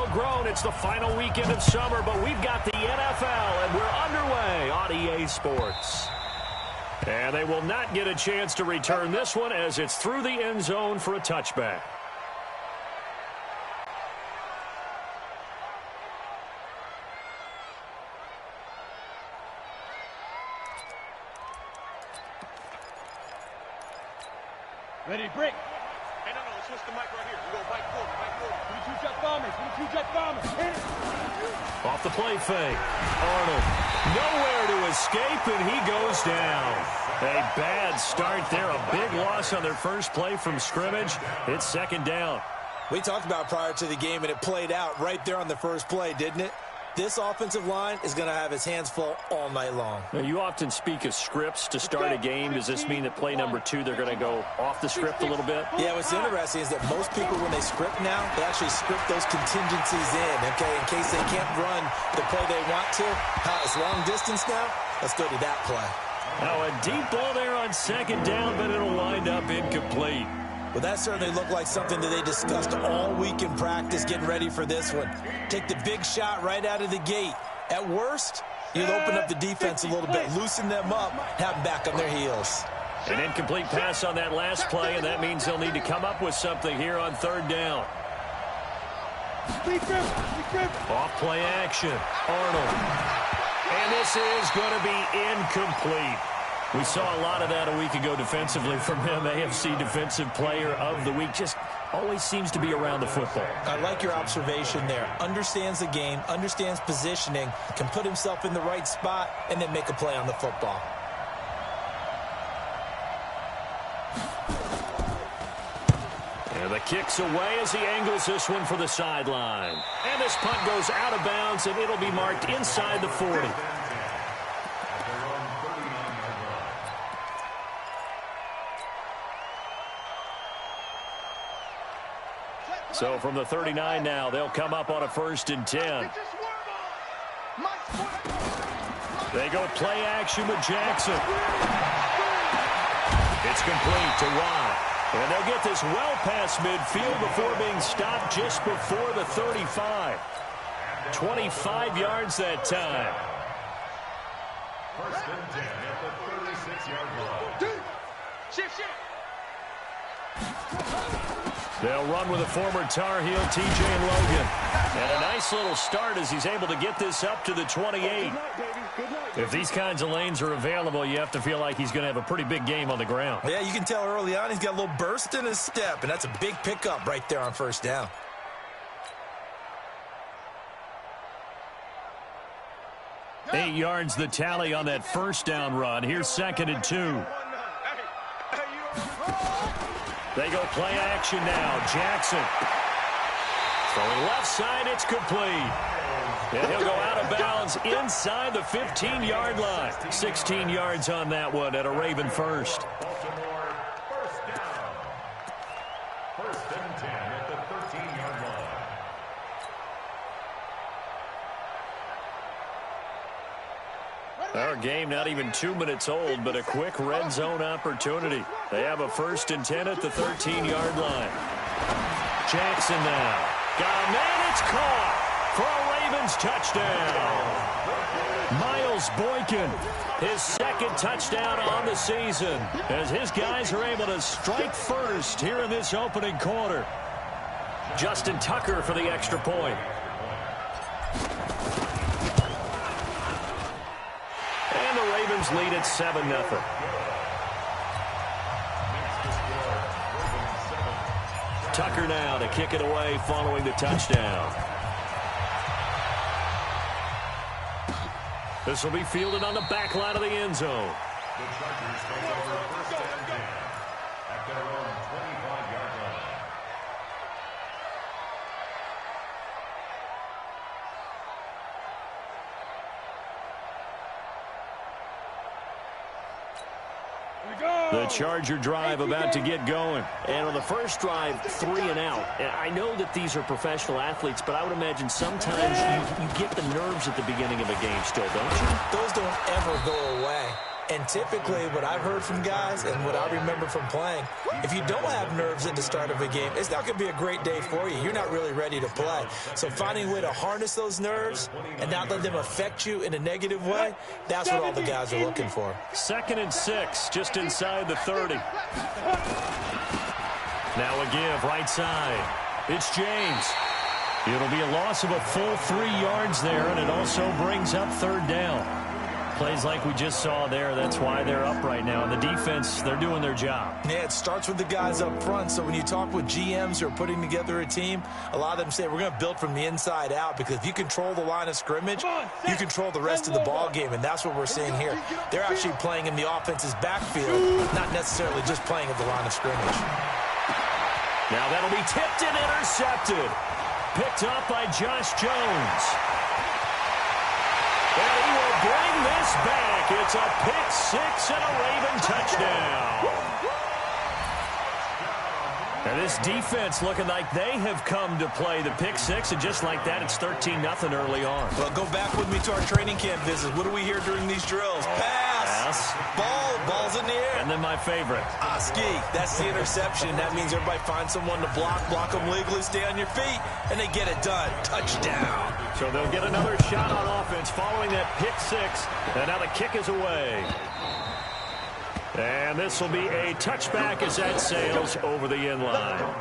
Well grown. It's the final weekend of summer, but we've got the NFL, and we're underway on EA Sports. And they will not get a chance to return this one as it's through the end zone for a touchback. Ready, break. Hey, no, switch the mic right here. We go right forward. 22-jet bombers. 22-jet bombers. Hit it. Off the play fake. Arnold nowhere to escape, and he goes down. A bad start there. A big loss on their first play from scrimmage. It's second down. We talked about prior to the game, and it played out right there on the first play, didn't it? This offensive line is going to have his hands full all night long. Now, you often speak of scripts to start a game. Does this mean that play number 2, they're going to go off the script a little bit? Yeah, what's interesting is that most people, when they script now, they actually script those contingencies in, okay, in case they can't run the play they want to. It's long distance now. Let's go to that play. Now, a deep ball there on second down, but it'll wind up incomplete. Well, that certainly looked like something that they discussed all week in practice getting ready for this one. Take the big shot right out of the gate. At worst, you'll open up the defense a little bit, loosen them up, have them back on their heels. An incomplete pass on that last play, and that means they'll need to come up with something here on third down. Off play action. Arnold. And this is going to be incomplete. We saw a lot of that a week ago defensively from him. AFC Defensive Player of the Week. Just always seems to be around the football. I like your observation there. Understands the game, understands positioning, can put himself in the right spot, and then make a play on the football. And the kick's away as he angles this one for the sideline. And this punt goes out of bounds, and it'll be marked inside the 40. So from the 39 now, they'll come up on a 1st and 10. They go play action with Jackson. It's complete to Watt. And they'll get this well past midfield before being stopped just before the 35. 25 yards that time. 1st and 10 at the 36-yard line. Shift. They'll run with a former Tar Heel, TJ Logan. And a nice little start as he's able to get this up to the 28. If these kinds of lanes are available, you have to feel like he's going to have a pretty big game on the ground. Yeah, you can tell early on he's got a little burst in his step, and that's a big pickup right there on 1st down. Eight yards the tally on that 1st down run. Here's 2nd and 2. They go play action now. Jackson. Throwing left side, it's complete. And he'll go out of bounds inside the 15-yard line. 16 yards on that one at a Raven first. Baltimore 1st down. 1st and 10 at the 13-yard line. Our game not even 2 minutes old, but a quick red zone opportunity. They have a 1st and 10 at the 13-yard line. Jackson now. Got a man, it's caught for a Ravens touchdown. Miles Boykin, his 2nd touchdown on the season, as his guys are able to strike first here in this opening quarter. Justin Tucker for the extra point. And the Ravens lead at 7-0. Tucker now to kick it away following the touchdown. This will be fielded on the back line of the end zone. The Chargers take over 1st and 10 at their own 25-yard line. The Charger drive about to get going. And on the first drive, 3 and out. And I know that these are professional athletes, but I would imagine sometimes you get the nerves at the beginning of a game still, don't you? Those don't ever go away. And typically what I've heard from guys and what I remember from playing, if you don't have nerves at the start of a game, it's not going to be a great day for you. You're not really ready to play. So finding a way to harness those nerves and not let them affect you in a negative way, that's what all the guys are looking for. 2nd and 6, just inside the 30. Now a give right side. It's James. It'll be a loss of a full 3 yards there, and it also brings up 3rd down. Plays like we just saw there, that's why they're up right now. And the defense, they're doing their job. Yeah, it starts with the guys up front. So when you talk with GMs who are putting together a team, a lot of them say we're going to build from the inside out, because if you control the line of scrimmage, you control the rest of the ball game, and that's what we're seeing here. They're actually playing in the offense's backfield, not necessarily just playing at the line of scrimmage. Now that'll be tipped and intercepted. Picked up by Josh Jones. And he will bring this back. It's a pick 6 and a Raven touchdown. And this defense looking like they have come to play the pick 6, and just like that, it's 13-0 early on. Well, go back with me to our training camp visit. What do we hear during these drills? Pass. Ball's in the air. And then my favorite. Ski. That's the interception. That means everybody finds someone to block them legally, stay on your feet, and they get it done. Touchdown. So they'll get another shot on offense following that pick 6, and now the kick is away. And this will be a touchback as that sails over the end line.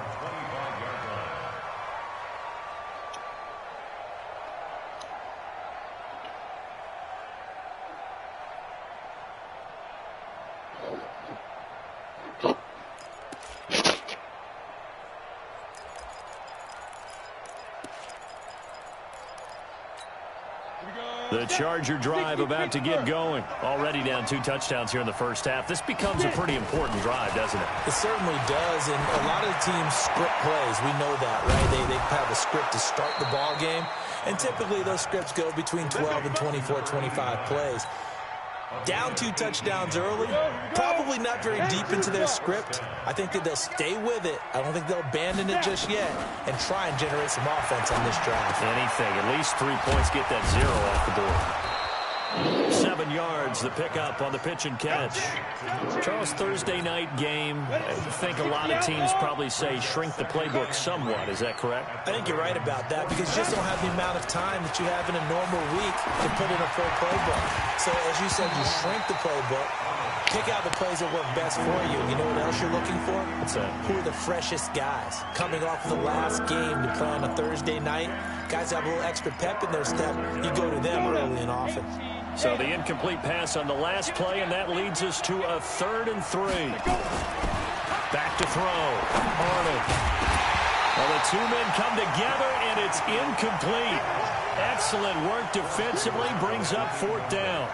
The Charger drive about to get going. Already down 2 touchdowns here in the first half. This becomes a pretty important drive, doesn't it? It certainly does, and a lot of teams script plays. We know that, right? They have a script to start the ball game, and typically those scripts go between 12 and 24, 25 plays. Down 2 touchdowns early, probably not very deep into their script. I think that they'll stay with it. I don't think they'll abandon it just yet and try and generate some offense on this drive. Anything, at least 3 points, get that 0 off the board. 7 yards, the pickup on the pitch and catch. Charles, Thursday night game, I think a lot of teams probably say shrink the playbook somewhat. Is that correct? I think you're right about that, because you just don't have the amount of time that you have in a normal week to put in a full playbook. So as you said, you shrink the playbook, pick out the plays that work best for you. You know what else you're looking for? What's that? Who are the freshest guys coming off the last game to play on a Thursday night? Guys have a little extra pep in their step. You go to them early and often. So the incomplete pass on the last play, and that leads us to a 3rd and 3. Back to throw. Arnold. Well, the 2 men come together, and it's incomplete. Excellent work defensively, brings up 4th down.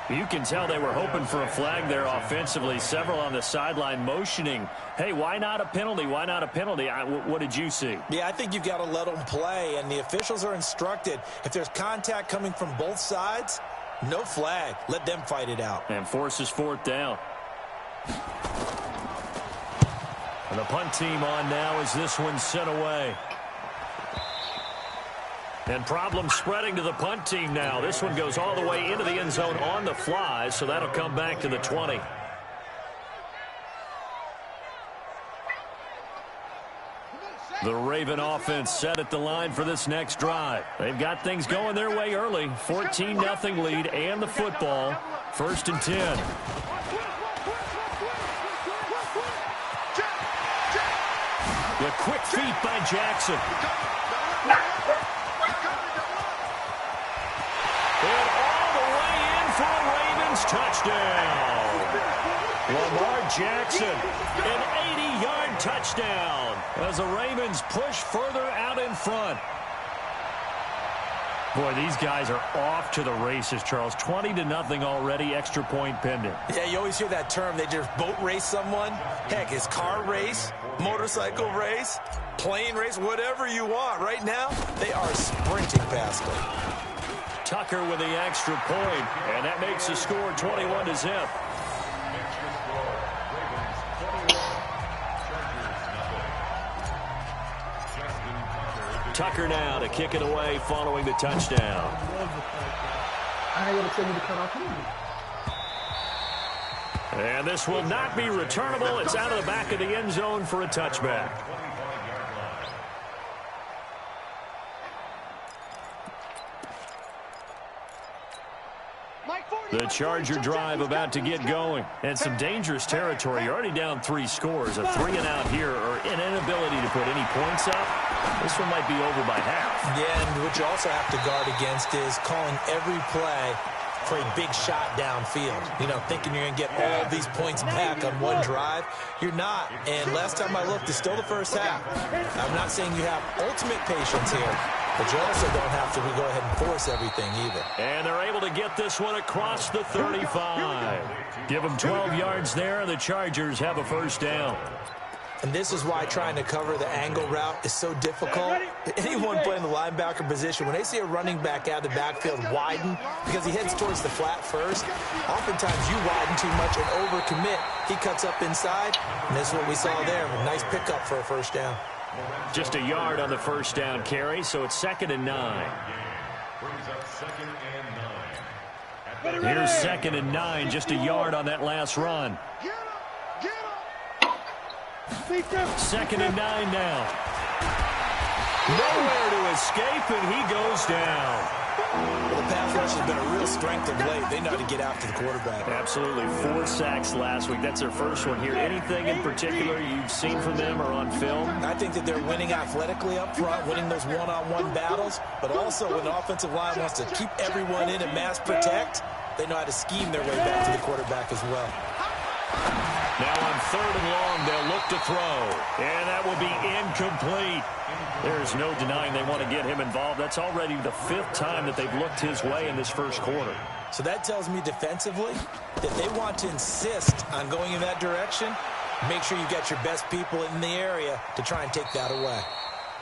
You can tell they were hoping for a flag there offensively. Several on the sideline motioning, hey, why not a penalty? Why not a penalty? What did you see? Yeah, I think you've got to let them play, and the officials are instructed. If there's contact coming from both sides, no flag. Let them fight it out. And forces 4th down. And the punt team on now as this one's sent away. And problems spreading to the punt team now. This one goes all the way into the end zone on the fly, so that'll come back to the 20. The Raven offense set at the line for this next drive. They've got things going their way early. 14-0 lead and the football. 1st and 10. The quick feet by Jackson. And all the way in for a Ravens touchdown. Lamar Jackson, an 80-yard touchdown as the Ravens push further out in front. Boy, these guys are off to the races, Charles. 20-0 already, extra point pending. Yeah, you always hear that term. They just boat race someone. Heck, it's car race, motorcycle race, plane race, whatever you want. Right now, they are sprinting past them. Tucker with the extra point, and that makes the score 21-0. Tucker now to kick it away following the touchdown. I ain't gonna tell you to cut off. And this will not be returnable. It's out of the back of the end zone for a touchback. The Charger drive about to get going. And some dangerous territory. You're already down 3 scores. A 3-and-out here or an inability to put any points up. This one might be over by half. Yeah, and what you also have to guard against is calling every play for a big shot downfield. You know, thinking you're going to get all these points back on one drive. You're not. And last time I looked, it's still the first half. I'm not saying you have ultimate patience here, but you also don't have to go ahead and force everything either. And they're able to get this one across the 35. Give them 12 yards there, and the Chargers have a first down. And this is why trying to cover the angle route is so difficult. Anyone playing the linebacker position, when they see a running back out of the backfield widen because he heads towards the flat first, oftentimes you widen too much and overcommit. He cuts up inside, and this is what we saw there. A nice pickup for a first down. Just a yard on the first down carry, so it's 2nd and 9. Here's 2nd and 9, just a yard on that last run. 2nd and 9 now. Nowhere to escape, and he goes down. Well, the pass rush has been a real strength of late. They know how to get after the quarterback. Absolutely. 4 sacks last week. That's their first one here. Anything in particular you've seen from them or on film? I think that they're winning athletically up front, winning those one-on-one battles, but also when the offensive line wants to keep everyone in and mass protect, they know how to scheme their way back to the quarterback as well. Now on 3rd and long, they'll look to throw. And that will be incomplete. There's no denying they want to get him involved. That's already the 5th time that they've looked his way in this first quarter. So that tells me defensively that they want to insist on going in that direction. Make sure you get your best people in the area to try and take that away.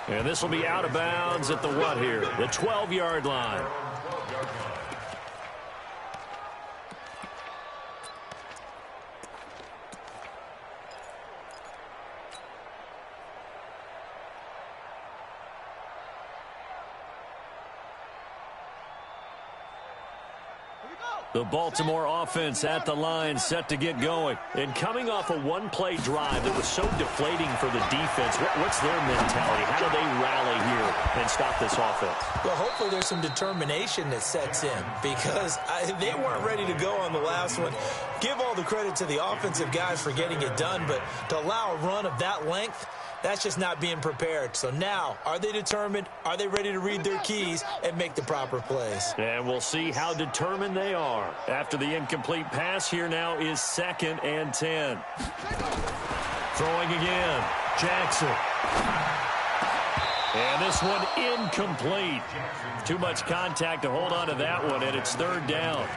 And this will be out of bounds at the what here? The 12-yard line. The Baltimore offense at the line, set to get going. And coming off a one-play drive that was so deflating for the defense, what's their mentality? How do they rally here and stop this offense? Well, hopefully there's some determination that sets in because they weren't ready to go on the last one. Give all the credit to the offensive guys for getting it done, but to allow a run of that length, that's just not being prepared. So now, are they determined? Are they ready to read their keys and make the proper plays? And we'll see how determined they are. After the incomplete pass, here now is 2nd and 10. Throwing again. Jackson. And this one incomplete. Too much contact to hold on to that one, and it's 3rd down.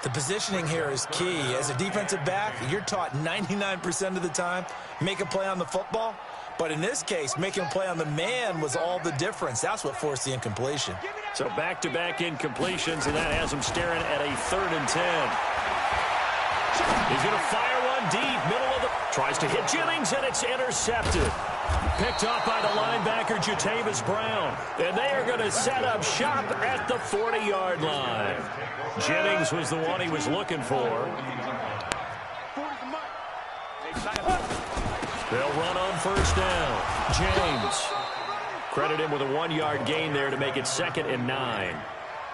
The positioning here is key. As a defensive back, you're taught 99% of the time, make a play on the football. But in this case, making a play on the man was all the difference. That's what forced the incompletion. So back-to-back incompletions, and that has him staring at a 3rd and 10. He's going to fire one deep, middle of the... Tries to hit Jennings, and it's intercepted. Picked up by the linebacker, Jatavis Brown. And they are going to set up shop at the 40-yard line. Jennings was the one he was looking for. They'll run on first down. James. Credit him with a 1-yard gain there to make it 2nd and 9.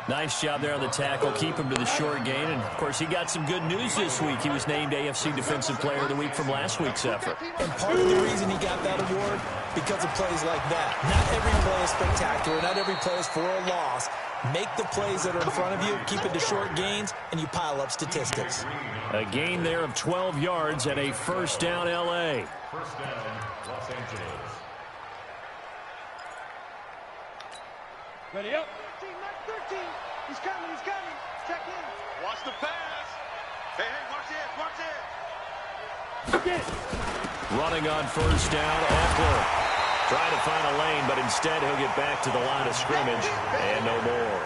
Nice job there on the tackle. Keep him to the short gain. And, of course, he got some good news this week. He was named AFC Defensive Player of the Week from last week's effort. And part of the reason he got that award, because of plays like that. Not every play is spectacular. Not every play is for a loss. Make the plays that are in front of you, keep it to short gains, and you pile up statistics. A gain there of 12 yards and a first down L.A. First down, Los Angeles. Ready up. 13. He's coming. Check in. Watch the pass. Hey, watch it. Running on first down, Eckler. Trying to find a lane, but instead he'll get back to the line of scrimmage, and no more.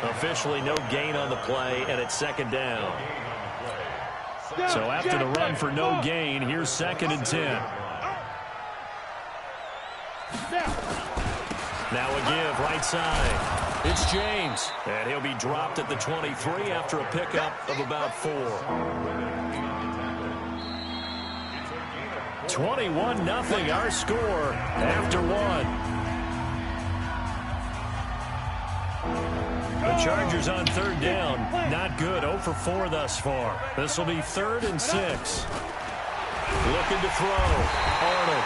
Officially no gain on the play, and it's 2nd down. So after the run for no gain, here's 2nd and 10. Now a give, right side. It's James, and he'll be dropped at the 23 after a pickup of about 4. 21-0 our score after 1. The Chargers on 3rd down. Not good. 0 for 4 thus far. This will be 3rd and 6. Looking to throw. Arnold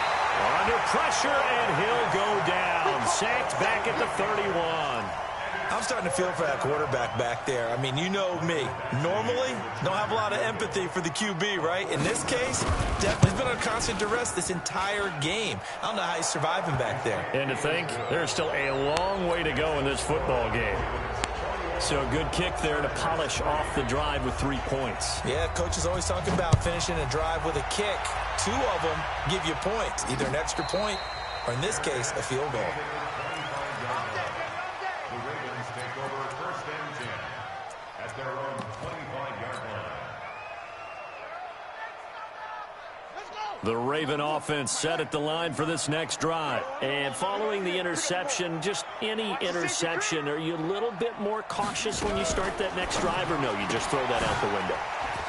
under pressure, and he'll go down. Sacked back at the 31. I'm starting to feel for that quarterback back there. I mean, you know me. Normally, don't have a lot of empathy for the QB, right? In this case, definitely he's been on constant duress this entire game. I don't know how he's surviving back there. And to think, there's still a long way to go in this football game. So a good kick there to polish off the drive with 3 points. Yeah, coach is always talking about finishing a drive with a kick. 2 of them give you points, either an extra point or, in this case, a field goal. The Ravens take over 1st and 10 at their own 25-yard line. The Raven offense set at the line for this next drive. And following the interception, just any interception, are you a little bit more cautious when you start that next drive, or no, you just throw that out the window?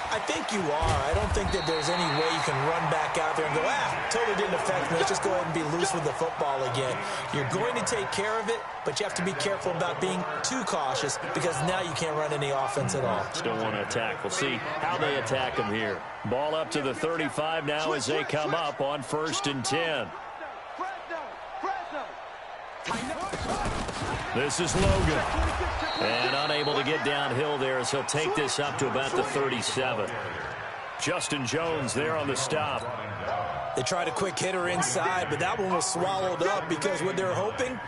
I think you are. I don't think that there's any way you can run back out there and go, totally didn't affect me. Let's just go ahead and be loose with the football again. You're going to take care of it, but you have to be careful about being too cautious because now you can't run any offense at all. Still want to attack. We'll see how they attack him here. Ball up to the 35 now as they come up on 1st and 10. This is Logan. And unable to get downhill there as he'll take this up to about the 37. Justin Jones there on the stop. They tried a quick hitter inside, but that one was swallowed up because what they're hoping,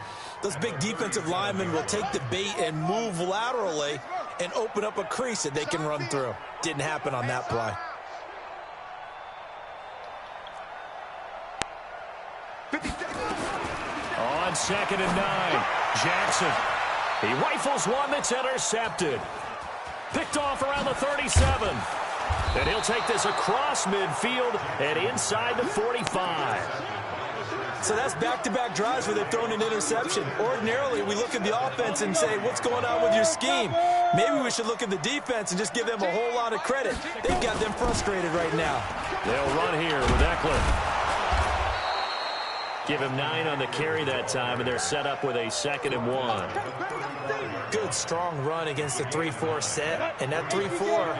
those big defensive linemen will take the bait and move laterally and open up a crease that they can run through. Didn't happen on that play. On 2nd and 9, Jackson. He rifles one that's intercepted. Picked off around the 37. And he'll take this across midfield and inside the 45. So that's back-to-back drives where they've thrown an interception. Ordinarily, we look at the offense and say, what's going on with your scheme? Maybe we should look at the defense and just give them a whole lot of credit. They've got them frustrated right now. They'll run here with Eckler. Give him 9 on the carry that time, and they're set up with a 2nd and 1. Good, strong run against the 3-4 set. And that 3-4,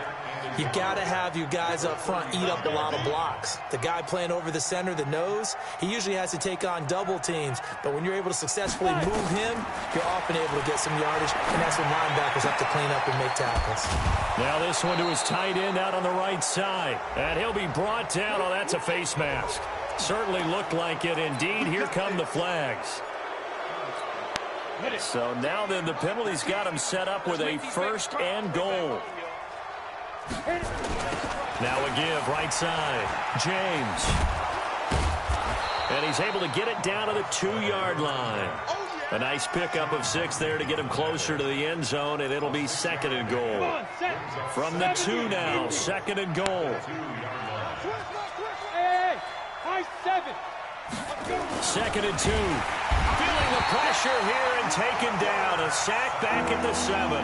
you've got to have you guys up front eat up a lot of blocks. The guy playing over the center, the nose, he usually has to take on double teams. But when you're able to successfully move him, you're often able to get some yardage, and that's when linebackers have to clean up and make tackles. Now this one to his tight end out on the right side. And he'll be brought down. Oh, that's a face mask. Certainly looked like it. Indeed, here come the flags. So now then the penalty's got him set up with a 1st and goal. Now a give right side. James. And he's able to get it down to the 2-yard line. A nice pickup of 6 there to get him closer to the end zone, and it'll be 2nd and goal. From the 2 now, 2nd and goal. 2nd and 2. Feeling the pressure here and taken down. A sack back at the 7.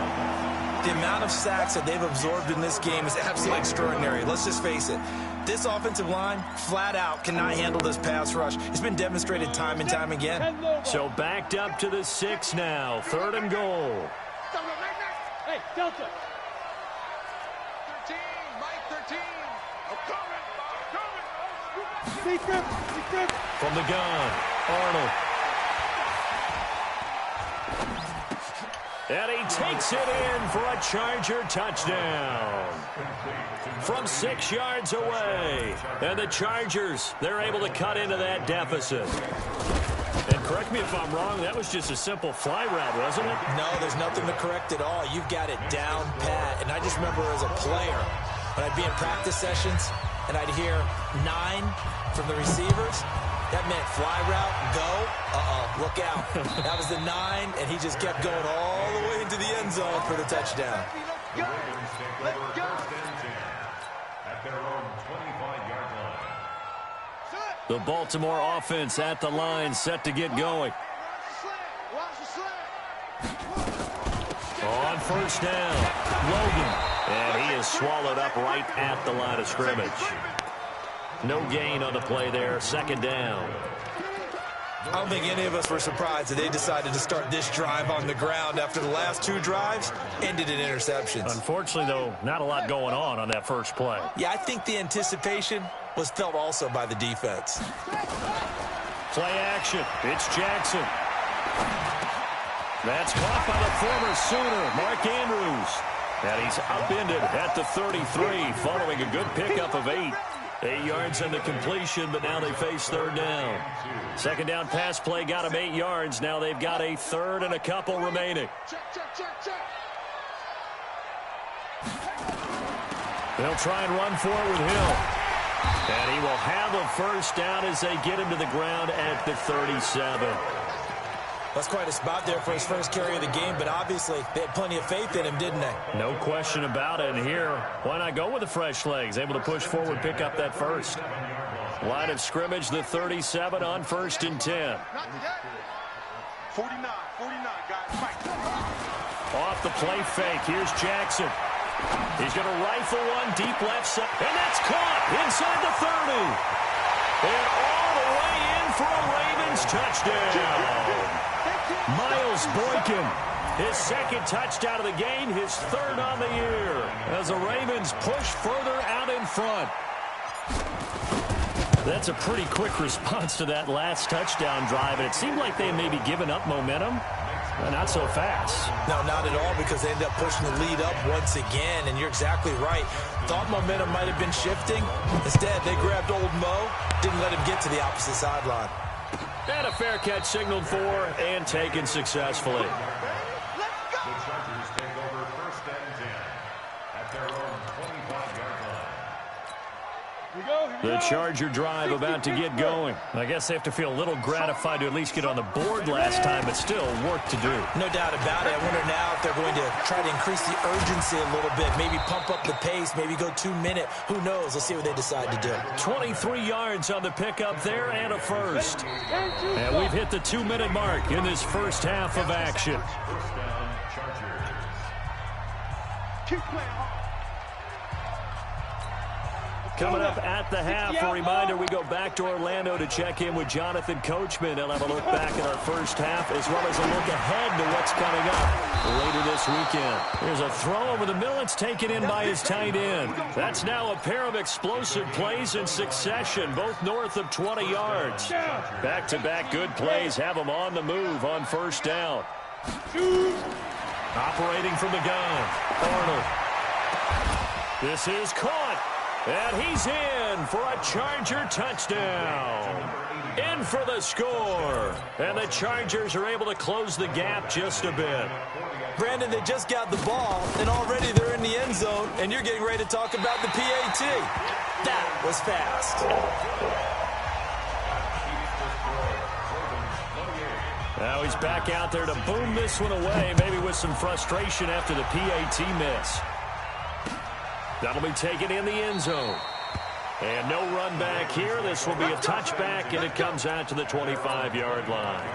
The amount of sacks that they've absorbed in this game is absolutely extraordinary. Let's just face it. This offensive line, flat out, cannot handle this pass rush. It's been demonstrated time and time again. So backed up to the 6 now. 3rd and goal. Hey, Delta. 13, Mike 13. I'm coming. From the gun, Arnold. And he takes it in for a Charger touchdown. From 6 yards away. And the Chargers, they're able to cut into that deficit. And correct me if I'm wrong, that was just a simple fly route, wasn't it? No, there's nothing to correct at all. You've got it down pat. And I just remember as a player, when I'd be in practice sessions, and I'd hear 9 from the receivers, that meant fly route, go, look out. That was the 9, and he just kept going all the way into the end zone for the touchdown. The Ravens take over 1st and 10 at their own 25-yard line. The Baltimore offense at the line, set to get going. On first down, Logan. And he is swallowed up right at the line of scrimmage. No gain on the play there. Second down. I don't think any of us were surprised that they decided to start this drive on the ground after the last two drives ended in interceptions. Unfortunately, though, not a lot going on that first play. Yeah, I think the anticipation was felt also by the defense. Play action. It's Jackson. That's caught by the former Sooner, Mark Andrews. And he's upended at the 33 following a good pickup of 8. 8 yards on the completion, but now they face third down. Second down pass play got them 8 yards. Now they've got a third and a couple remaining. They'll try and run for it with Hill. And he will have a first down as they get him to the ground at the 37. That's quite a spot there for his first carry of the game, but obviously they had plenty of faith in him, didn't they? No question about it. And here, why not go with the fresh legs? Able to push forward, pick up that first. Line of scrimmage, the 37 on first and 10. 49, guys, fight. Off the play fake, here's Jackson. He's going to rifle one deep left side, and that's caught inside the 30. And all the way in for a Ravens touchdown. Miles Boykin, his second touchdown of the game, his third on the year, as the Ravens push further out in front. That's a pretty quick response to that last touchdown drive, and it seemed like they had maybe given up momentum. Not so fast. No, not at all, because they ended up pushing the lead up once again, and you're exactly right. Thought momentum might have been shifting. Instead, they grabbed old Mo, didn't let him get to the opposite sideline. And a fair catch signaled for and taken successfully. The Chargers take over first and 10 at their own 25-yard line. The Charger drive about to get going. I guess they have to feel a little gratified to at least get on the board last time, but still work to do. No doubt about it. I wonder now if they're going to try to increase the urgency a little bit, maybe pump up the pace, maybe go 2-minute. Who knows? Let's see what they decide to do. 23 yards on the pickup there and a first. And we've hit the 2-minute mark in this first half of action. First down, Chargers. Keep playing hard. Coming up at the half, a reminder, we go back to Orlando to check in with Jonathan Coachman. He'll have a look back at our first half as well as a look ahead to what's coming up later this weekend. There's a throw over the middle. It's taken in by his tight end. That's now a pair of explosive plays in succession, both north of 20 yards. Back-to-back good plays have him on the move on first down. Operating from the gun, Arnold. This is caught. And he's in for a Charger touchdown. In for the score. And the Chargers are able to close the gap just a bit. Brandon, they just got the ball, and already they're in the end zone, and you're getting ready to talk about the PAT. That was fast. Now he's back out there to boom this one away, maybe with some frustration after the PAT miss. That'll be taken in the end zone. And no run back here. This will be a touchback, and it comes out to the 25-yard line.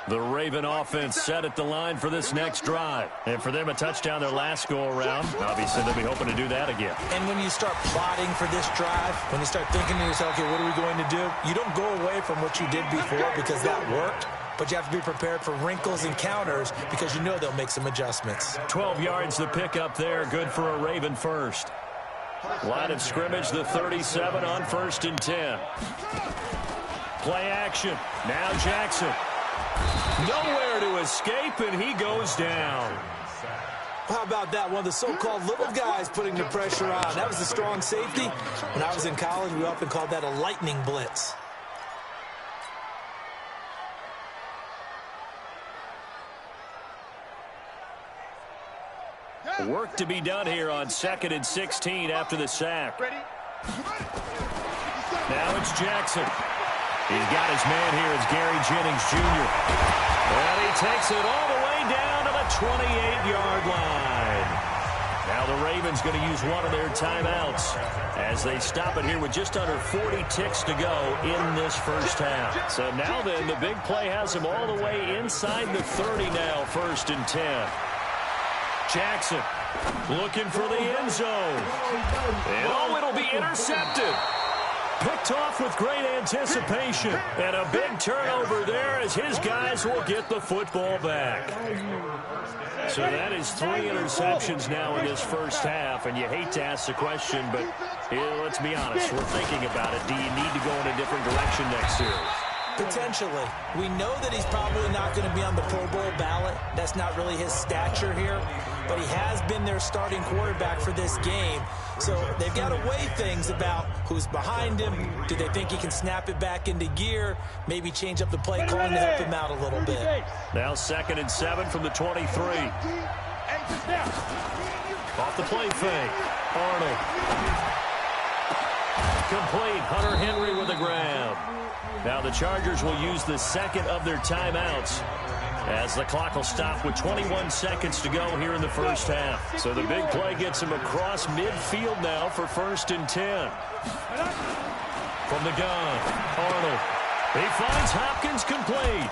The Raven offense set at the line for this next drive. And for them, a touchdown their last go-around. Obviously, they'll be hoping to do that again. And when you start plotting for this drive, when you start thinking to yourself, okay, what are we going to do? You don't go away from what you did before because that worked. But you have to be prepared for wrinkles and counters because you know they'll make some adjustments. 12 yards the pickup there. Good for a Raven first. Line of scrimmage, the 37 on first and 10. Play action. Now Jackson. Nowhere to escape, and he goes down. How about that? One of the so-called little guys putting the pressure on. That was a strong safety. When I was in college, we often called that a lightning blitz. Work to be done here on 2nd and 16 after the sack. Now it's Jackson. He's got his man here. It's Gary Jennings, Jr. And he takes it all the way down to the 28-yard line. Now the Ravens going to use one of their timeouts as they stop it here with just under 40 ticks to go in this first half. So now then, the big play has him all the way inside the 30 now, 1st and 10. Jackson looking for the end zone. And oh, it'll be intercepted. Picked off with great anticipation. And a big turnover there as his guys will get the football back. So that is 3 interceptions now in this first half. And you hate to ask the question, but let's be honest. We're thinking about it. Do you need to go in a different direction next year? Potentially. We know that he's probably not going to be on the Pro Bowl ballot. That's not really his stature here. But he has been their starting quarterback for this game. So they've got to weigh things about who's behind him. Do they think he can snap it back into gear? Maybe change up the play calling to help him out a little bit. Now 2nd and 7 from the 23. Off the play fake. Arnold. Complete. Hunter Henry with a grab. Now the Chargers will use the 2nd of their timeouts as the clock will stop with 21 seconds to go here in the first half. So the big play gets him across midfield now for 1st and 10. From the gun, Arnold. He finds Hopkins complete.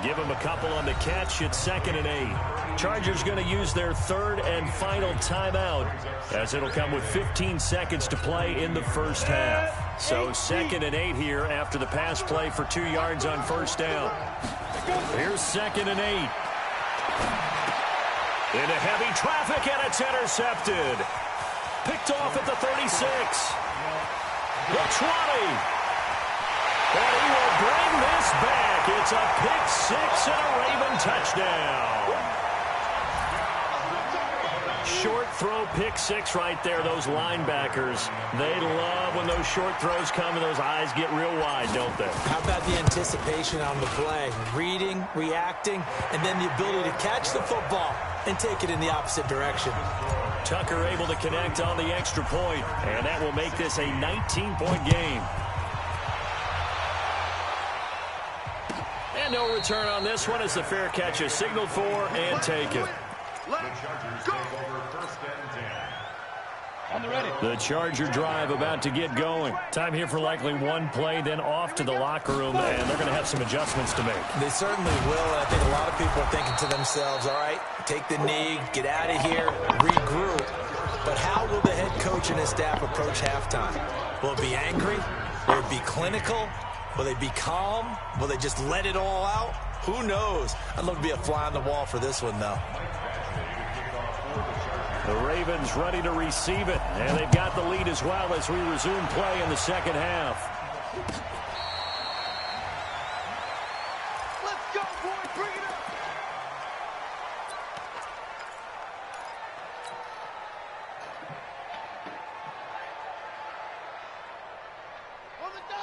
Give him a couple on the catch. It's 2nd and 8. Chargers going to use their 3rd and final timeout as it'll come with 15 seconds to play in the first half. So 2nd and 8 here after the pass play for 2 yards on 1st down. Here's 2nd and 8. Into heavy traffic, and it's intercepted. Picked off at the 36. The 20. And he will bring this back. It's a pick 6 and a Raven touchdown. Short throw, pick 6 right there. Those linebackers, they love when those short throws come and those eyes get real wide, don't they? How about the anticipation on the play? Reading, reacting, and then the ability to catch the football and take it in the opposite direction. Tucker able to connect on the extra point, and that will make this a 19-point game. And no return on this one as the fair catch is signaled for and taken. The Chargers take over 1st and 10. On the ready. The Charger drive about to get going. Time here for likely one play, then off to the locker room, and they're going to have some adjustments to make. They certainly will, and I think a lot of people are thinking to themselves, all right, take the knee, get out of here, regroup. But how will the head coach and his staff approach halftime? Will it be angry? Will it be clinical? Will they be calm? Will they just let it all out? Who knows? I'd love to be a fly on the wall for this one, though. The Ravens ready to receive it, and they've got the lead as well as we resume play in the second half. Let's go, boys. Bring it up.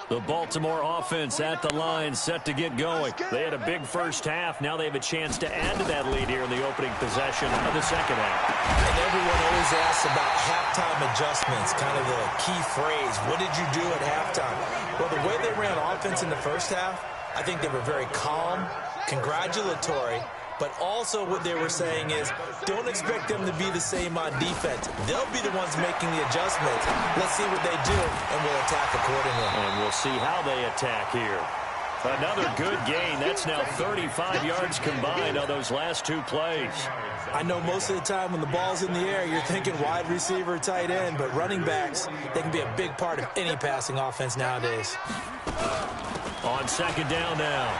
The Baltimore offense at the line, set to get going. They had a big first half. Now they have a chance to add to that lead here in the opening possession of the second half. And everyone always asks about halftime adjustments, kind of the key phrase. What did you do at halftime? Well, the way they ran offense in the first half, I think they were very calm, congratulatory, but also what they were saying is don't expect them to be the same on defense. They'll be the ones making the adjustments. Let's see what they do, and we'll attack accordingly. And we'll see how they attack here. Another good gain. That's now 35 yards combined on those last 2 plays. I know most of the time when the ball's in the air, you're thinking wide receiver, tight end, but running backs, they can be a big part of any passing offense nowadays. On second down now,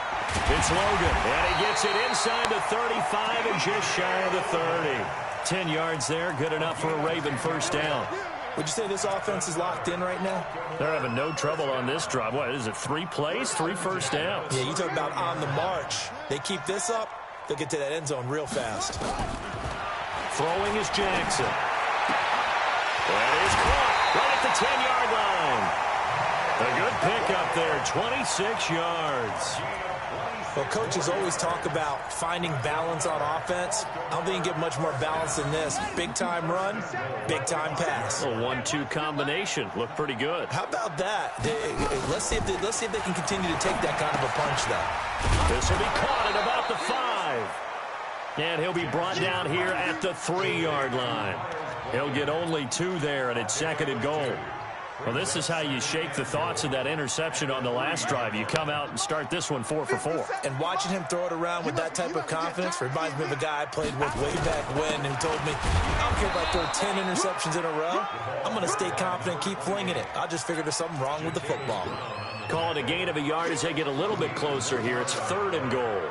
it's Logan, and he gets it inside the 35 and just shy of the 30. 10 yards there, good enough for a Raven first down. Would you say this offense is locked in right now? They're having no trouble on this drive. What is it, 3 plays, 3 first downs? Yeah, you talk about on the march. They keep this up, they'll get to that end zone real fast. Throwing is Jackson. That is caught right at the 10-yard line. A good pick up there, 26 yards. Well, coaches always talk about finding balance on offense. I don't think you can get much more balance than this. Big-time run, big-time pass. A 1-2 combination. Looked pretty good. How about that? Let's see if they can continue to take that kind of a punch, though. This will be caught at about the 5. And he'll be brought down here at the 3-yard line. He'll get only 2 there, and it's 2nd and goal. Well, this is how you shake the thoughts of that interception on the last drive. You come out and start this one 4 for 4. And watching him throw it around with that type of confidence reminds me of a guy I played with way back when who told me, I don't care if I throw 10 interceptions in a row. I'm going to stay confident, keep flinging it. I just figured there's something wrong with the football. Call it a gain of a yard as they get a little bit closer here. It's 3rd and goal.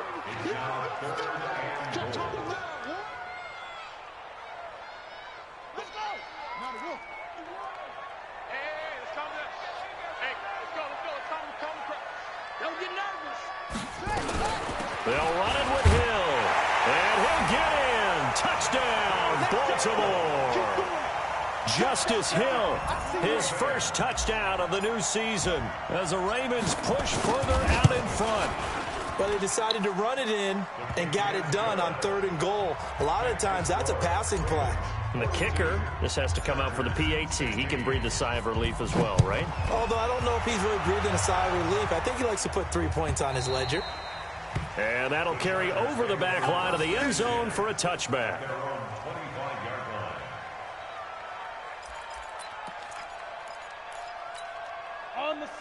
They'll run it with Hill, and he'll get in. Touchdown, Baltimore. Justice Hill, his first touchdown of the new season as the Ravens push further out in front. Well, they decided to run it in and got it done on 3rd and goal. A lot of times, that's a passing play. And the kicker, this has to come out for the PAT. He can breathe a sigh of relief as well, right? Although I don't know if he's really breathing a sigh of relief. I think he likes to put 3 points on his ledger. And that'll carry over the back line of the end zone for a touchback.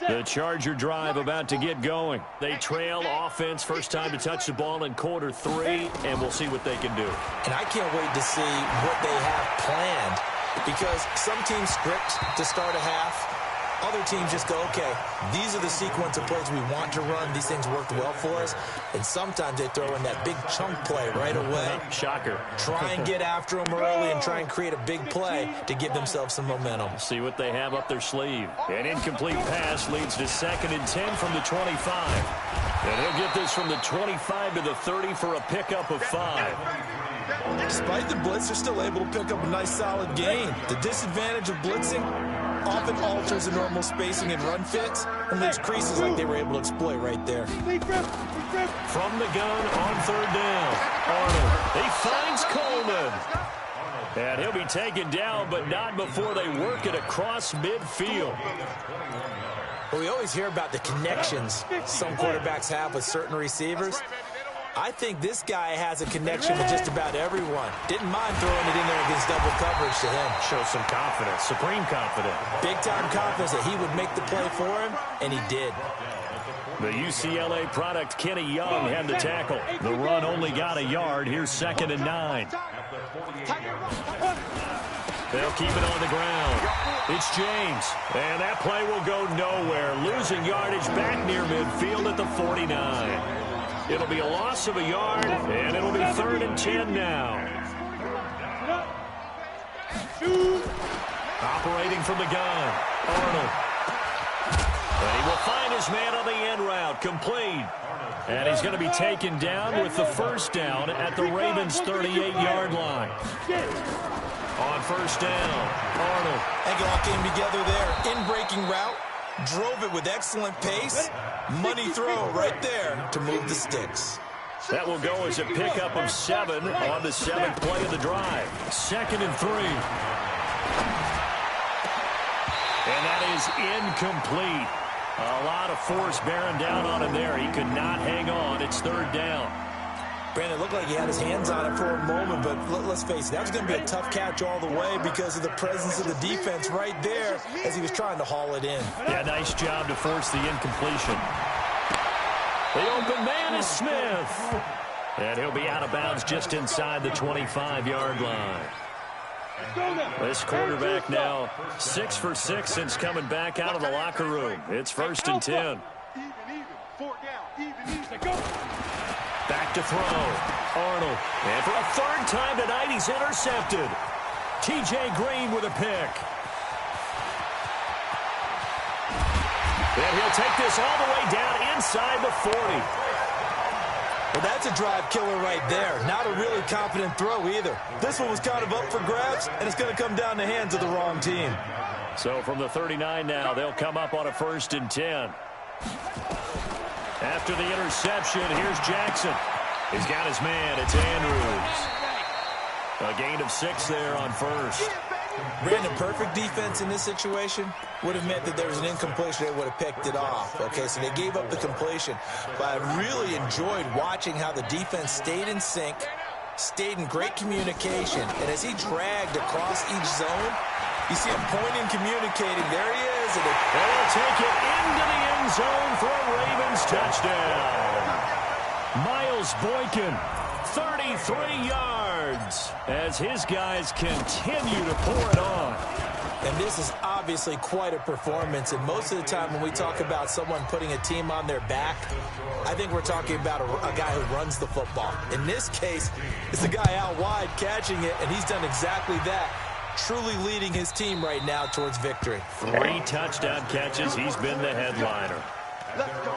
The Charger drive about to get going. They trail offense, first time to touch the ball in quarter 3, and we'll see what they can do. And I can't wait to see what they have planned, because some teams script to start a half. Other teams just go, okay, these are the sequence of plays we want to run. These things worked well for us. And sometimes they throw in that big chunk play right away. Shocker. Try and get after them early and try and create a big play to give themselves some momentum. See what they have up their sleeve. An incomplete pass leads to 2nd and 10 from the 25. And he'll get this from the 25 to the 30 for a pickup of 5. Despite the blitz, they're still able to pick up a nice solid gain. The disadvantage of blitzing often alters the normal spacing and run fits and leaves creases like they were able to exploit right there. From the gun on 3rd down, Arnold. He finds Coleman. And he'll be taken down, but not before they work it across midfield. Well, we always hear about the connections some quarterbacks have with certain receivers. I think this guy has a connection with just about everyone. Didn't mind throwing it in there against double coverage to him. Shows some confidence, supreme confidence. Big-time confidence that he would make the play for him, and he did. The UCLA product, Kenny Young, had the tackle. The run only got a yard. Here's 2nd and 9. They'll keep it on the ground. It's James. And that play will go nowhere. Losing yardage back near midfield at the 49. It'll be a loss of a yard, and it'll be 3rd and 10 now. Operating from the gun, Arnold. And he will find his man on the end route, complete. And he's going to be taken down with the 1st down at the Ravens' 38-yard line. On 1st down, Arnold. And it all came together there. In-breaking route. Drove it with excellent pace. Money throw right there to move the sticks. That will go as a pickup of 7 on the 7th play of the drive. 2nd and 3. And that is incomplete. A lot of force bearing down on him there. He could not hang on. It's 3rd down. Brandon, it looked like he had his hands on it for a moment, but let's face it, that was going to be a tough catch all the way because of the presence of the defense right there as he was trying to haul it in. Yeah, nice job to force the incompletion. The open man is Smith. And he'll be out of bounds just inside the 25-yard line. This quarterback now 6 for 6 since coming back out of the locker room. It's 1st and 10. Back to throw. Arnold. And for a 3rd time tonight, he's intercepted. T.J. Green with a pick. And he'll take this all the way down inside the 40. Well, that's a drive killer right there. Not a really confident throw either. This one was kind of up for grabs, and it's going to come down the hands of the wrong team. So from the 39 now, they'll come up on a 1st and 10. After the interception, here's Jackson. He's got his man. It's Andrews. A gain of 6 there on 1st. Brandon, perfect defense in this situation would have meant that there was an incompletion. They would have picked it off. Okay, so they gave up the completion. But I really enjoyed watching how the defense stayed in sync, stayed in great communication. And as he dragged across each zone, you see him pointing, communicating. There he is. And they'll take it into the end zone for a Ravens touchdown. Miles Boykin, 33 yards, as his guys continue to pour it on. And this is obviously quite a performance. And most of the time when we talk about someone putting a team on their back, I think we're talking about a guy who runs the football. In this case, it's the guy out wide catching it, and he's done exactly that, truly leading his team right now towards victory. 3 touchdown catches. He's been the headliner. Let's go.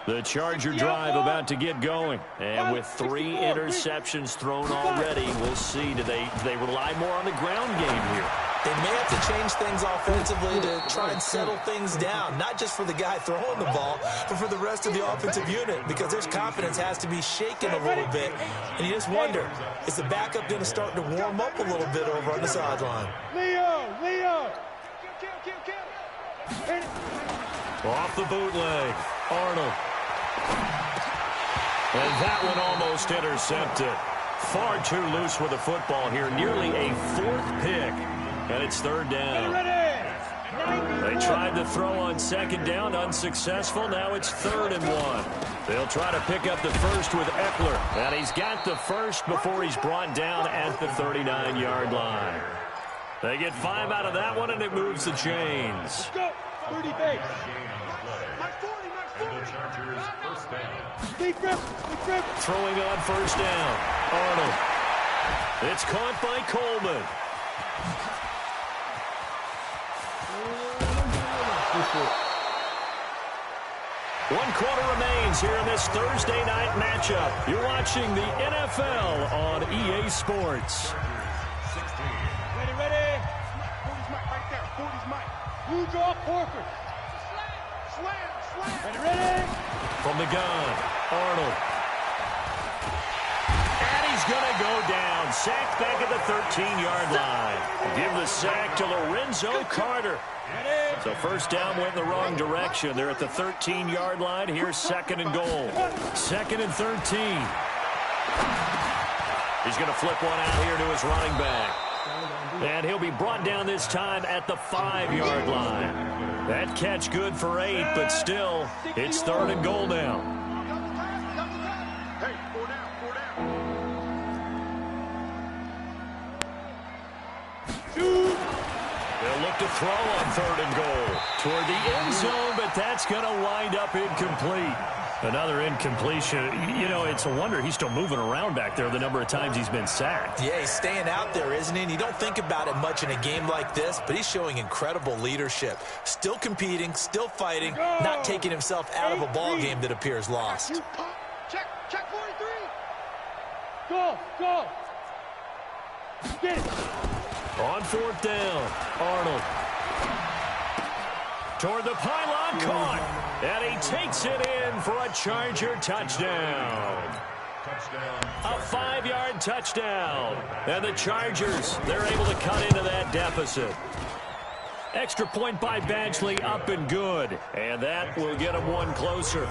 The Charger drive about to get going. And with 3 interceptions thrown already, we'll see. Do they rely more on the ground game here? They may have to change things offensively to try and settle things down, not just for the guy throwing the ball, but for the rest of the offensive unit, because their confidence has to be shaken a little bit. And you just wonder, is the backup going to start to warm up a little bit over on the sideline? Leo! Off the bootleg, Arnold. And that one almost intercepted. Far too loose with the football here. Nearly a 4th pick. And it's 3rd down. They tried to throw on 2nd down. Unsuccessful. Now it's 3rd and 1. They'll try to pick up the first with Eckler. And he's got the first before he's brought down at the 39-yard line. They get 5 out of that one, and it moves the chains. Go! 30 base. Big grip. Throwing on 1st down. Arnold. It's caught by Coleman. One quarter remains here in this Thursday night matchup. You're watching the NFL on EA Sports. Ready. 40's Mike right there. 40's Mike. Blue draw, Corker. Slam. Ready. From the gun, Arnold. And he's going to go down. Sacked back at the 13-yard line. Give the sack to Lorenzo Carter. So 1st down went in the wrong direction. They're at the 13-yard line. Here's 2nd and goal. 2nd and 13. He's going to flip one out here to his running back. And he'll be brought down this time at the 5-yard line. That catch good for 8, but still, it's 3rd and goal now. Hey, 4 down. They'll look to throw on 3rd and goal toward the end zone, but that's going to wind up incomplete. Another incompletion. You know, it's a wonder he's still moving around back there the number of times he's been sacked. Yeah, he's staying out there, isn't he? And you don't think about it much in a game like this, but he's showing incredible leadership. Still competing, still fighting, not taking himself out of a ball game that appears lost. Check 43. Go. Get it. On 4th down, Arnold. Toward the pylon, caught. And he takes it in for a Charger touchdown. A 5-yard touchdown. And the Chargers, they're able to cut into that deficit. Extra point by Badgley, up and good. And that will get them one closer.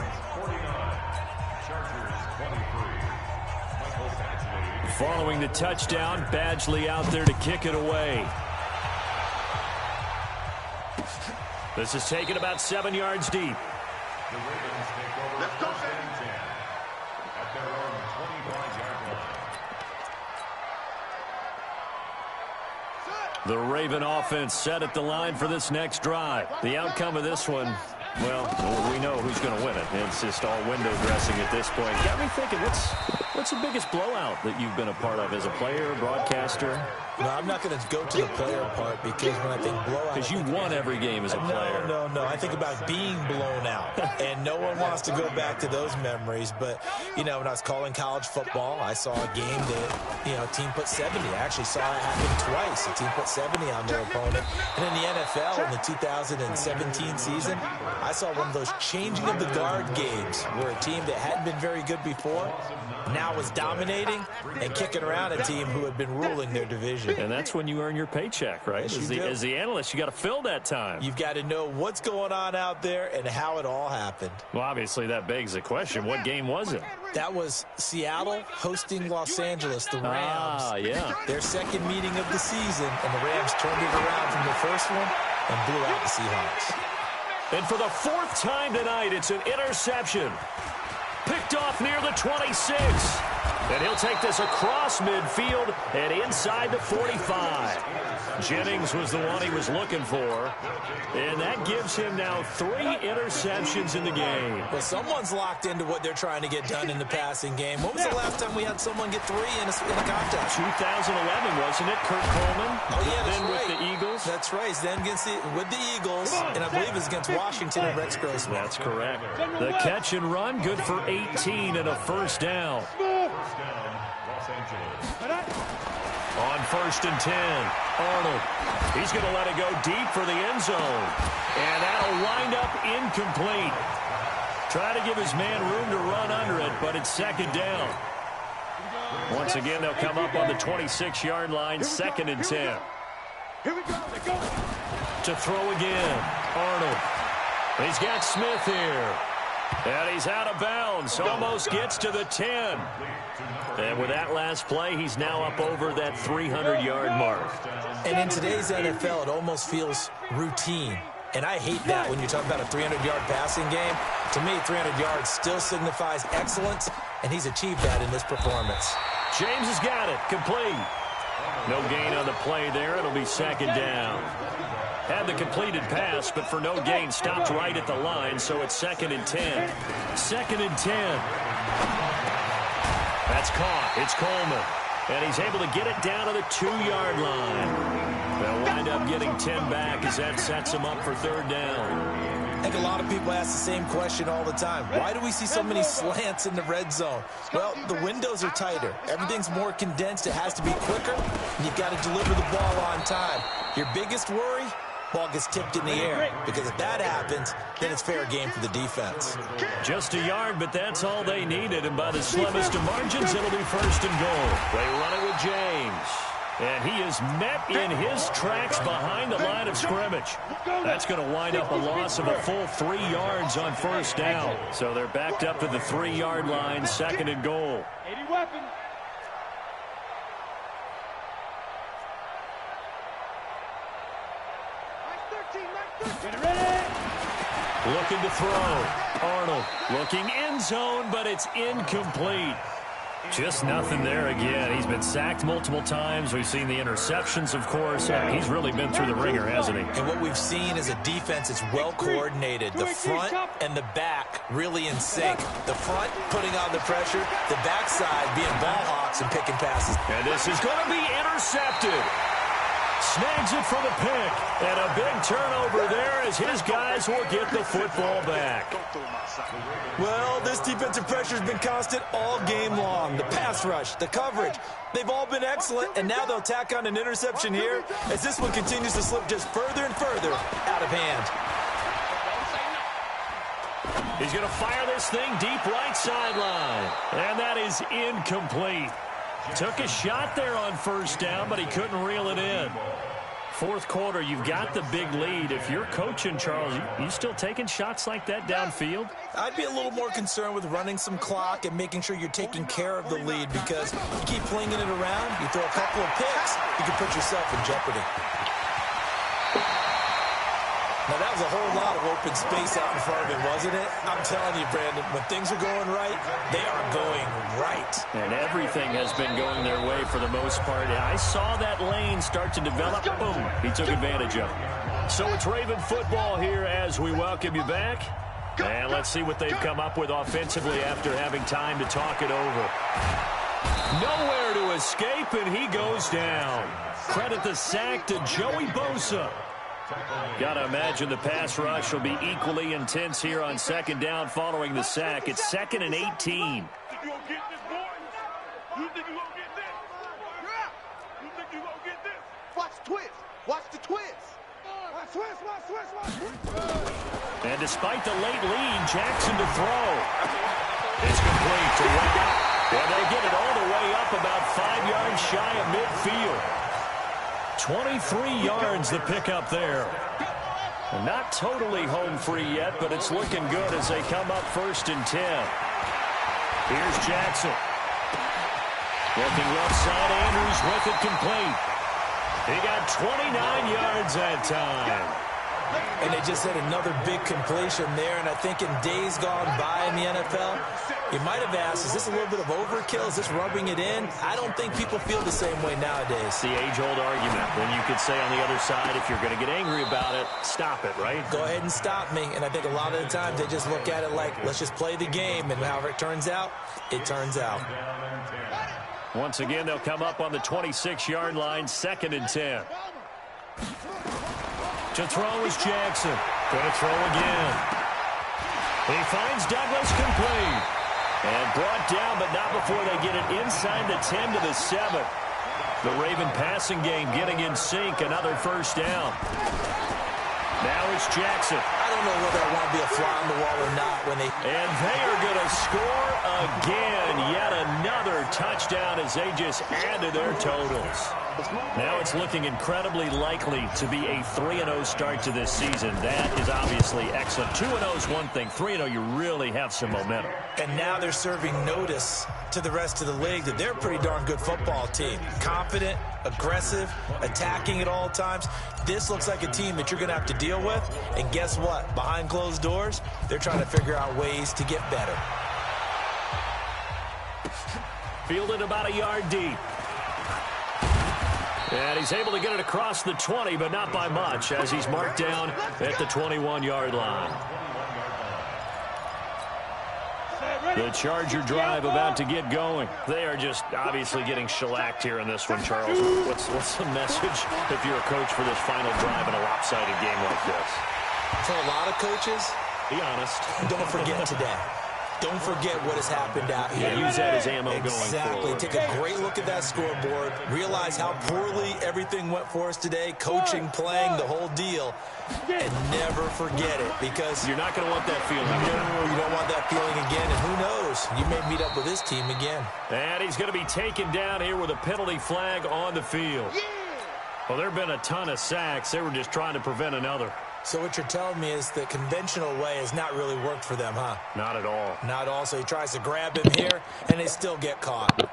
Following the touchdown, Badgley out there to kick it away. This is taken about 7 yards deep. The Ravens take over Let's go, 1st and 10 at their own 25-yard line. The Raven offense set at the line for this next drive. The outcome of this one, well, we know who's going to win it. It's just all window dressing at this point. Got me thinking, what's the biggest blowout that you've been a part of as a player, broadcaster? No, I'm not going to go to the player part, because when I think blowout... Because you won every game as a player. No. I think about being blown out, and no one wants to go back to those memories. But, you know, when I was calling college football, I saw a game that, you know, a team put 70. I actually saw it happen twice. A team put 70 on their opponent. And in the NFL, in the 2017 season, I saw one of those changing of the guard games where a team that hadn't been very good before now was dominating and kicking around a team who had been ruling their division. And that's when you earn your paycheck, right? Yes, As the analyst, you got to fill that time. You've got to know what's going on out there and how it all happened. Well, obviously, that begs the question, what game was it? That was Seattle hosting Los Angeles, the Rams. Yeah. Their second meeting of the season, and the Rams turned it around from the first one and blew out the Seahawks. And for the fourth time tonight, it's an interception. Picked off near the 26. And he'll take this across midfield and inside the 45. Jennings was the one he was looking for. And that gives him now 3 interceptions in the game. Well, someone's locked into what they're trying to get done in the passing game. When was the last time we had someone get 3 in a contest? 2011, wasn't it? Kurt Coleman. Oh, yeah, that's then right. with the Eagles. That's right. Then with the Eagles, and I believe it's against Washington and Rex Grossman. That's correct. The catch and run, good for 18 and a first down. First down, Los Angeles. On 1st and 10, Arnold. He's going to let it go deep for the end zone. And that'll wind up incomplete. Try to give his man room to run under it, but it's 2nd down. Once again, they'll come up on the 26-yard line, 2nd and 10. Here we go. They go. To throw again, Arnold. He's got Smith here. And he's out of bounds. Almost gets to the 10. And with that last play, he's now up over that 300-yard mark. And in today's NFL, it almost feels routine. And I hate that when you talk about a 300-yard passing game. To me, 300 yards still signifies excellence, and he's achieved that in this performance. James has got it. Complete. No gain on the play there. It'll be 2nd down. Had the completed pass, but for no gain, stopped right at the line, so it's 2nd and 10. 2nd and 10. That's caught. It's Coleman. And he's able to get it down to the 2-yard line. They'll wind up getting 10 back as that sets them up for 3rd down. I think a lot of people ask the same question all the time. Why do we see so many slants in the red zone? Well, the windows are tighter. Everything's more condensed. It has to be quicker. And you've got to deliver the ball on time. Your biggest worry? Ball gets tipped in the air, because if that happens, then it's fair game for the defense. Just a yard, but that's all they needed, and by the slimmest of margins, it'll be 1st and goal. They run it with James, and he is met in his tracks behind the line of scrimmage. That's going to wind up a loss of a full 3 yards on 1st down. So they're backed up to the 3-yard line, 2nd and goal. 80 weapons. Looking to throw. Arnold looking end zone, but it's incomplete. Just nothing there again. He's been sacked multiple times. We've seen the interceptions, of course. He's really been through the ringer, hasn't he? And what we've seen is a defense that's well coordinated. The front and the back really in sync. The front putting on the pressure, the backside being ball hawks and picking passes. And this is going to be intercepted. Snags it for the pick. And a big turnover there as his guys will get the football back. Well, this defensive pressure has been constant all game long. The pass rush, the coverage, they've all been excellent, and now they'll tack on an interception here as this one continues to slip just further and further out of hand. He's going to fire this thing deep right sideline. And that is incomplete. Took a shot there on 1st down, but he couldn't reel it in. 4th quarter, you've got the big lead. If you're coaching, Charles, you still taking shots like that downfield? I'd be a little more concerned with running some clock and making sure you're taking care of the lead, because you keep flinging it around, you throw a couple of picks, you can put yourself in jeopardy. Now, that was a whole lot of open space out in front of him, wasn't it? I'm telling you, Brandon, when things are going right, they are going right. And everything has been going their way for the most part. I saw that lane start to develop. Boom. He took advantage of it. So it's Raven football here as we welcome you back. And let's see what they've come up with offensively after having time to talk it over. Nowhere to escape, and he goes down. Credit the sack to Joey Bosa. Got to imagine the pass rush will be equally intense here on 2nd down following the sack. It's 2nd and 18. You gonna get this, boy? You think you gonna get this? You think you gonna get this? Watch the twist. Watch the twist. Watch twist, watch twist, watch twist. And despite the late lead, Jackson to throw. It's complete to Watt. And they get it all the way up about 5 yards shy of midfield. 23 yards the pickup there. And not totally home free yet, but it's looking good as they come up 1st and 10. Here's Jackson. Looking left side, Andrews with it complete. He got 29 yards that time. And they just had another big completion there. And I think in days gone by in the NFL, you might have asked, is this a little bit of overkill? Is this rubbing it in? I don't think people feel the same way nowadays. The age-old argument when you could say on the other side, if you're going to get angry about it, stop it, right? Go ahead and stop me. And I think a lot of the times they just look at it like, let's just play the game. And however it turns out, it turns out. Once again, they'll come up on the 26-yard line, 2nd and 10. To throw is Jackson. Going to throw again. He finds Douglas complete. And brought down, but not before they get it inside the 10 to the 7. The Raven passing game getting in sync. Another 1st down. Now it's Jackson. I don't know whether I want to be a fly on the wall or not when they... And they are going to score again. Yet another touchdown as they just add to their totals. Now it's looking incredibly likely to be a 3-0 start to this season. That is obviously excellent. 2-0 is one thing. 3-0, you really have some momentum. And now they're serving notice to the rest of the league that they're a pretty darn good football team. Confident, aggressive, attacking at all times. This looks like a team that you're going to have to deal with. And guess what? Behind closed doors, they're trying to figure out ways to get better. Fielded about a yard deep. And he's able to get it across the 20, but not by much, as he's marked down at the 21-yard line. The Charger drive about to get going. They are just obviously getting shellacked here in this one, Charles. What's the message if you're a coach for this final drive in a lopsided game like this? For a lot of coaches, be honest. Don't forget today. Don't forget what has happened out here. Yeah, use that as ammo going Exactly. forward. Take a great look at that scoreboard. Realize how poorly everything went for us today. Coaching, playing, the whole deal. And never forget it, because you're not going to want that feeling again. No, you don't want that feeling again. And who knows? You may meet up with this team again. And he's going to be taken down here with a penalty flag on the field. Well, there have been a ton of sacks. They were just trying to prevent another. So what you're telling me is the conventional way has not really worked for them, huh? Not at all. Not at all. So he tries to grab him here, and they still get caught.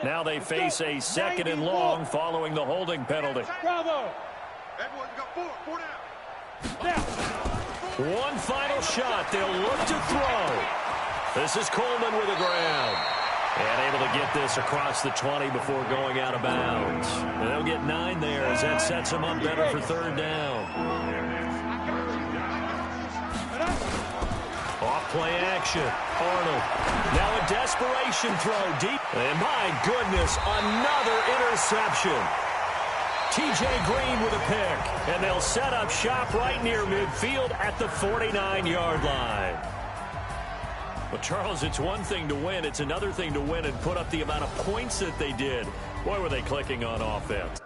Now they face a 2nd and long following the holding penalty. Bravo. Everyone got 4 down. One final shot. They'll look to throw. This is Coleman with the ground. And able to get this across the 20 before going out of bounds. And they'll get 9 there as that sets them up better for 3rd down. Off-play action. Arnold. Now a desperation throw deep. And my goodness, another interception. T.J. Green with a pick. And they'll set up shop right near midfield at the 49-yard line. Well, Charles, it's one thing to win. It's another thing to win and put up the amount of points that they did. Boy, were they clicking on offense.